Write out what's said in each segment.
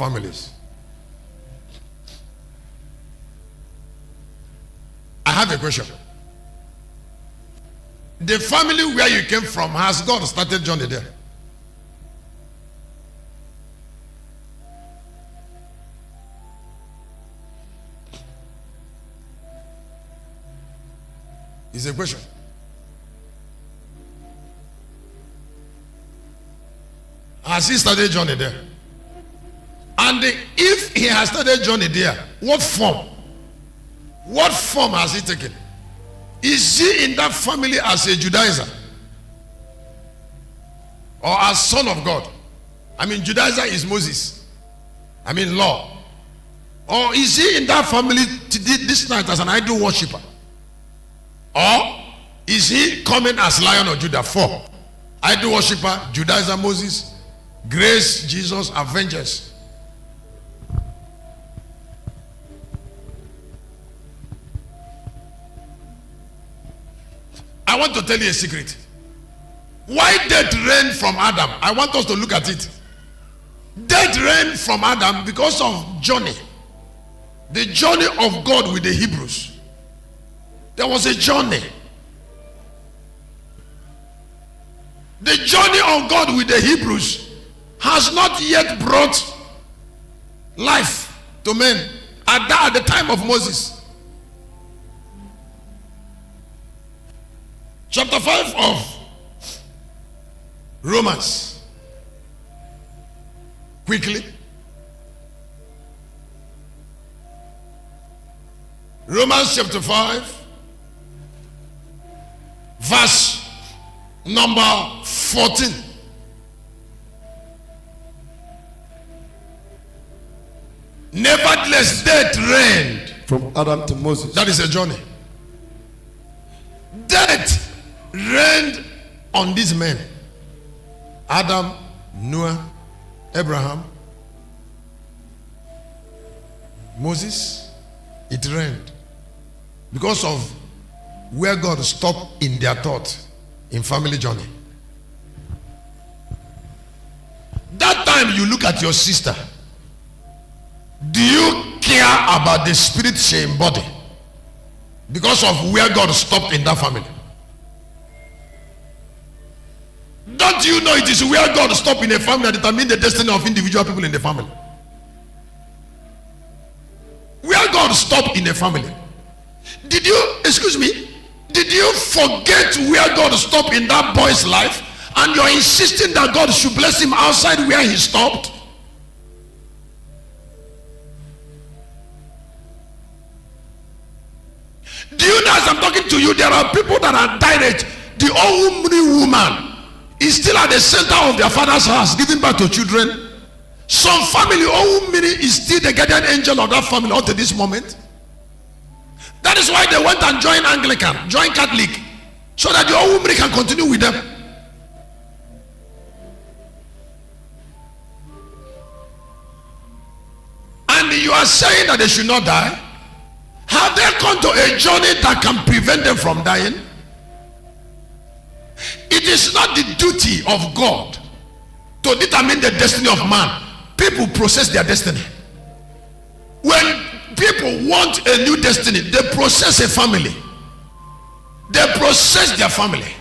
families. I have a question. The family where you came from, has God started journey there? It's a question. Has he started journey there? And if he has started journey there, what form? What form has he taken? Is he in that family as a Judaizer? Or as son of God? I mean, Judaizer is Moses. I mean, law. Or is he in that family this night as an idol worshiper? Or is he coming as Lion of Judah? 4. Idol worshiper, Judaizer, Moses, grace, Jesus, avengers. I want to tell you a secret. Why death reigned from Adam? I want us to look at it. Death reigned from Adam because of journey. The journey of God with the Hebrews. There was a journey. The journey of God with the Hebrews has not yet brought life to men at the time of Moses. Chapter 5 of Romans. Quickly. Romans chapter 5, verse number 14. Nevertheless, death reigned from Adam to Moses. That is a journey. Death reigned on these men: Adam, Noah, Abraham, Moses. It reigned because of where God stopped in their thought in family journey. That time you look at your sister, do you care about the spirit she embodied because of where God stopped in that family? Don't you know it is where God stopped in a family that determines the destiny of individual people in the family? Where God stopped in a family. Did you forget where God stopped in that boy's life, and you're insisting that God should bless him outside where he stopped? Do you know, as I'm talking to you, there are people that are direct. The Omri woman is still at the center of their father's house, giving birth to children. Some family, Omri is still the guardian angel of that family up to this moment. That is why they went and joined Anglican, joined Catholic, so that the Omri can continue with them. And you are saying that they should not die? Have they come to a journey that can prevent them from dying? It is not the duty of God to determine the destiny of man. People process their destiny. When people want a new destiny, they process a family. They process their family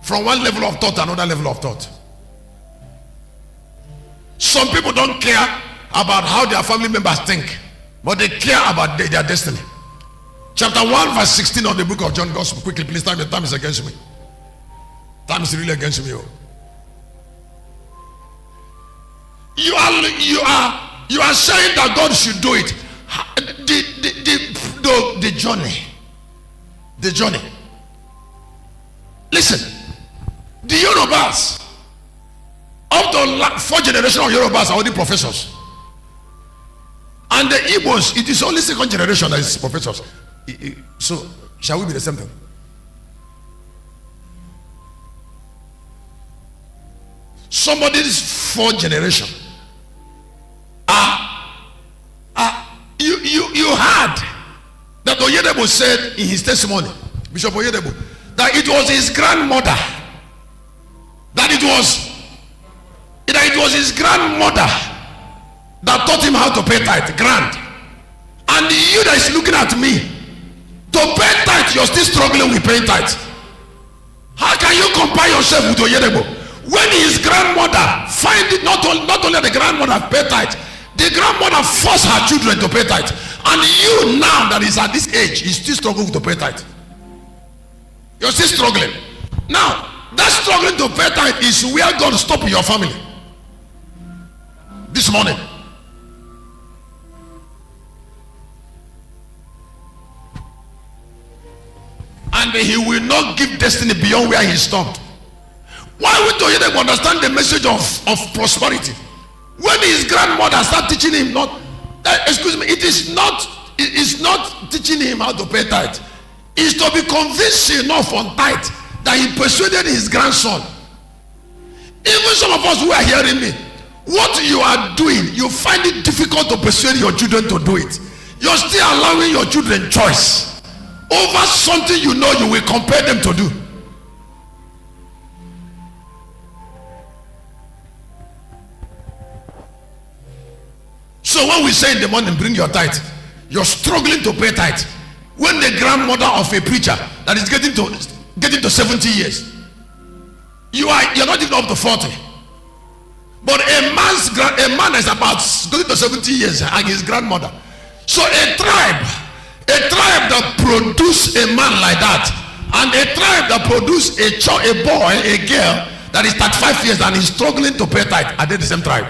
from one level of thought to another level of thought. Some people don't care about how their family members think, but they care about their destiny. Chapter 1 verse 16 of the book of John. Gospel, quickly please. Time is against me. Time is really against me. You are saying that God should do it. The journey. Listen, the Yorubas, up to 4 generations of Yorubas are already professors, and the Igbos, it is only 2nd generation that is professors. So shall we be the same thing? Somebody's 4th generation. You heard that Oyedebo said in his testimony, Bishop Oyedebo, that it was his grandmother, that it was his grandmother that taught him how to pay tithe, grand. And you that is looking at me, to pay tithe, you're still struggling with paying tithe. How can you compare yourself with Oyedebo? When his grandmother find it, not only the grandmother pay tithe, the grandmother forced her children to pay tithe. And you now that is at this age, is still struggling to pay tithe. You're still struggling. Now, that struggling to pay tithe is where God stopped your family. This morning. And he will not give destiny beyond where he stopped. Why would you understand the message of prosperity? When his grandmother started teaching him it is not teaching him how to pay tithe. It's to be convinced enough on tithe that he persuaded his grandson. Even some of us who are hearing me, what you are doing, you find it difficult to persuade your children to do it. You're still allowing your children choice over something you know you will compel them to do. So when we say in the morning, bring your tithe, you're struggling to pay tithe. When the grandmother of a preacher that is getting to 70 years, you're not even up to 40. But a man is about going to 70 years and his grandmother. So a tribe that produce a man like that, and a tribe that produce a boy, a girl that is 35 years and is struggling to pay tithe, are they the same tribe?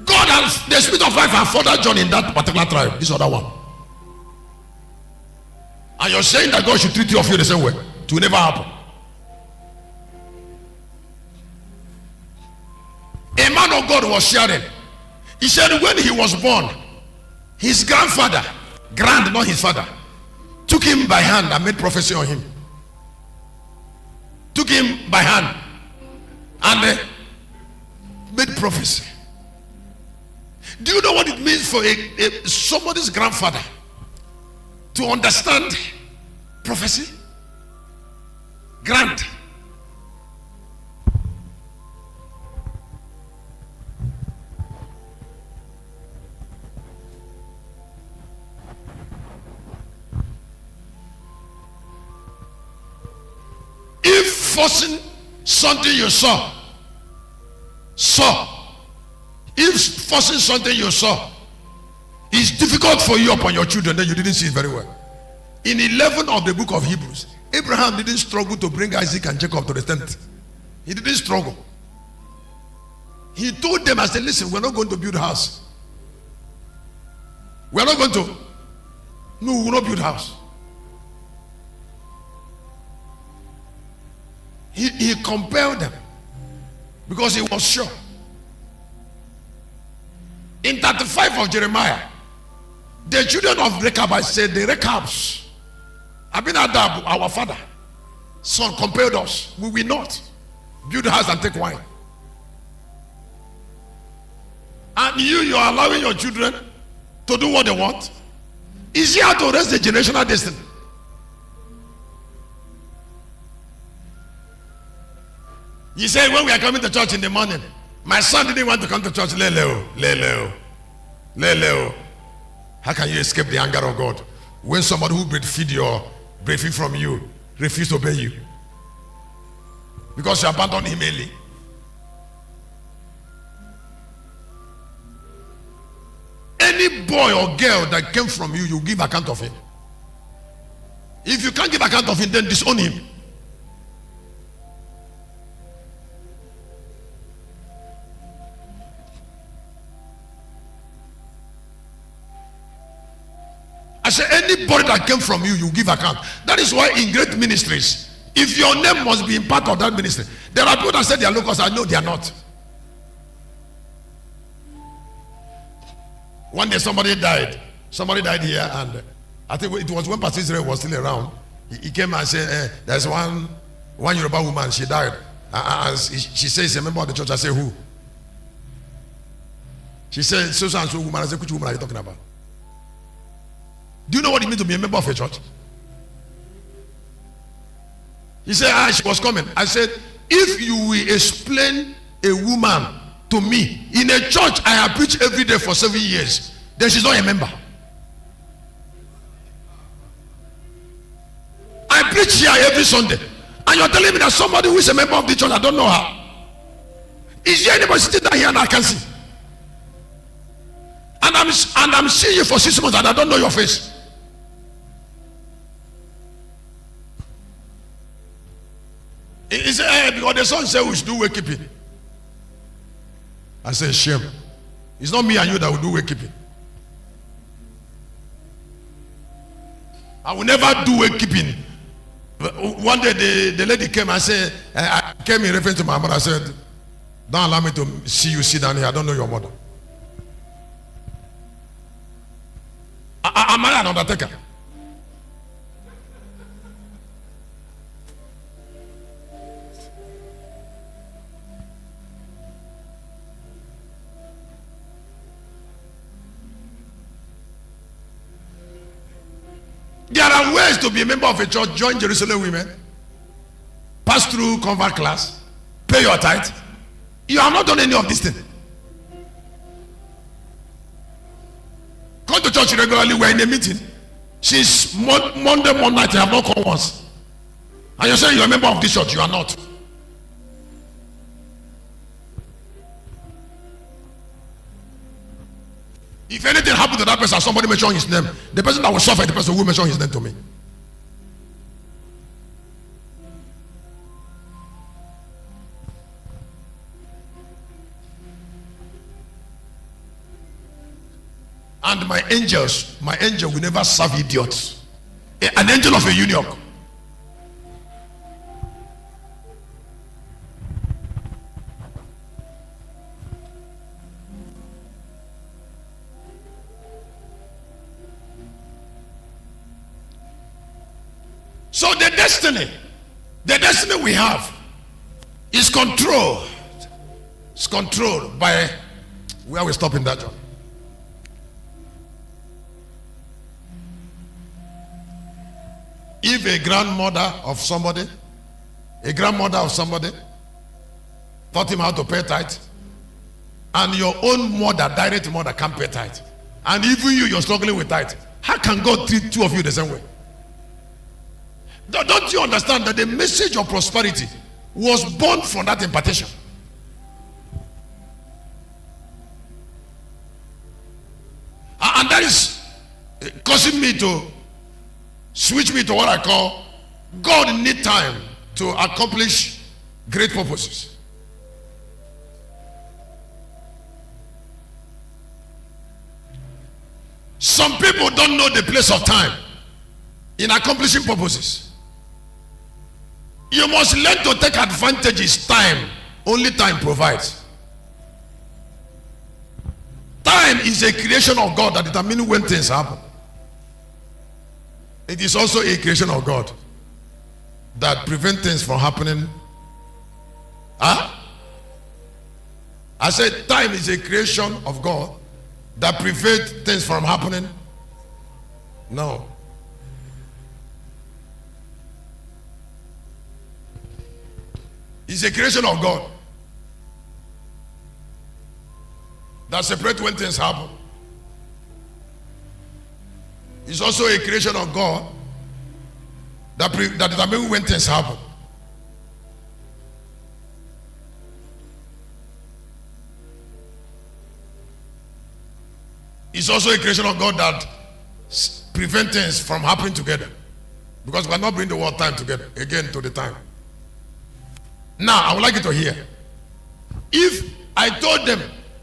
God has the spirit of life and Father John in that particular tribe, this other one. And you're saying that God should treat you of you the same way. It will never happen. A man of God was sharing. He said when he was born, his grandfather, not his father, took him by hand and made prophecy on him. Took him by hand and made prophecy. Do you know what it means for somebody's grandfather to understand prophecy? Grand. If forcing something you saw, if forcing something you saw is difficult for you upon your children, then you didn't see it very well. In 11 of the book of Hebrews, Abraham didn't struggle to bring Isaac and Jacob to the tent. He didn't struggle. He told them, I said, listen, we're not going to build a house. We will not build a house. He compelled them because he was sure. In 35 of Jeremiah, the children of Rechab said, the Rechabs, Abinadab, our father, son, compelled us. We will not build a house and take wine. And you are allowing your children to do what they want. Is here to raise the generational destiny. You say when we are coming to church in the morning, my son didn't want to come to church. Leleo. How can you escape the anger of God when somebody who breastfeed from you refuse to obey you because you abandoned him early? Any boy or girl that came from you, you give account of him. If you can't give account of him, then disown him. I say anybody that came from you, you give account. That is why in great ministries, if your name must be in part of that ministry, there are people that say they are locals. I know they are not. One day somebody died here, and I think it was when Pastor Israel was still around. He came and said, there's one Yoruba woman, she died, and she says she's a member of the church. I say, who? She said, so and so woman. I said, which woman are you talking about? Do you know what it means to be a member of a church? He said, she was coming. I said, if you will explain a woman to me in a church I have preached every day for 7 years, then she's not a member. I preach here every Sunday, and you're telling me that somebody who is a member of the church, I don't know her. Is there anybody sitting down here and I can see? And I'm seeing you for 6 months and I don't know your face. He said, because the son said we should do wakekeeping. I said, shame. It's not me and you that will do wakekeeping. I will never do wakekeeping. One day the lady came and said, I came in reference to my mother. I said, don't allow me to see you sit down here. I don't know your mother. Am I an undertaker? There are ways to be a member of a church. Join Jerusalem Women, pass through convert class, pay your tithe. You have not done any of these things. Come to church regularly. We're in a meeting since Monday night. You have not come once, and you say you're a member of this church. You are not. If anything happened to that person, somebody mention his name, the person that will suffer, the person who will mention his name to me. And my angel will never serve idiots. An angel of a eunuch. So the destiny we have is controlled. It's controlled by where we stop in that job. If a grandmother of somebody taught him how to pay tithe, and your own mother, direct mother, can't pay tithe, and even you're struggling with tithe, how can God treat two of you the same way? Don't you understand that the message of prosperity was born from that impartation? And that is causing me to switch me to what I call God need time to accomplish great purposes. Some people don't know the place of time in accomplishing purposes. You must learn to take advantages. Time, only time provides. Time is a creation of God that determines when things happen. It is also a creation of God that prevents things from happening. I said time is a creation of God that prevents things from happening. No. It's a creation of God that separates when things happen. It's also a creation of God that determines when things happen. It's also a creation of God that prevents things from happening together, because we cannot bring the word time together again to the time. Now I would like you to hear. If I told them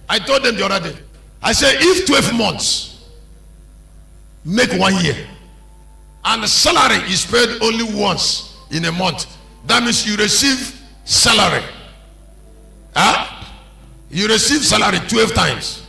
the other day, I said if 12 months make 1 year and the salary is paid only once in a month, that means you receive salary. You receive salary 12 times.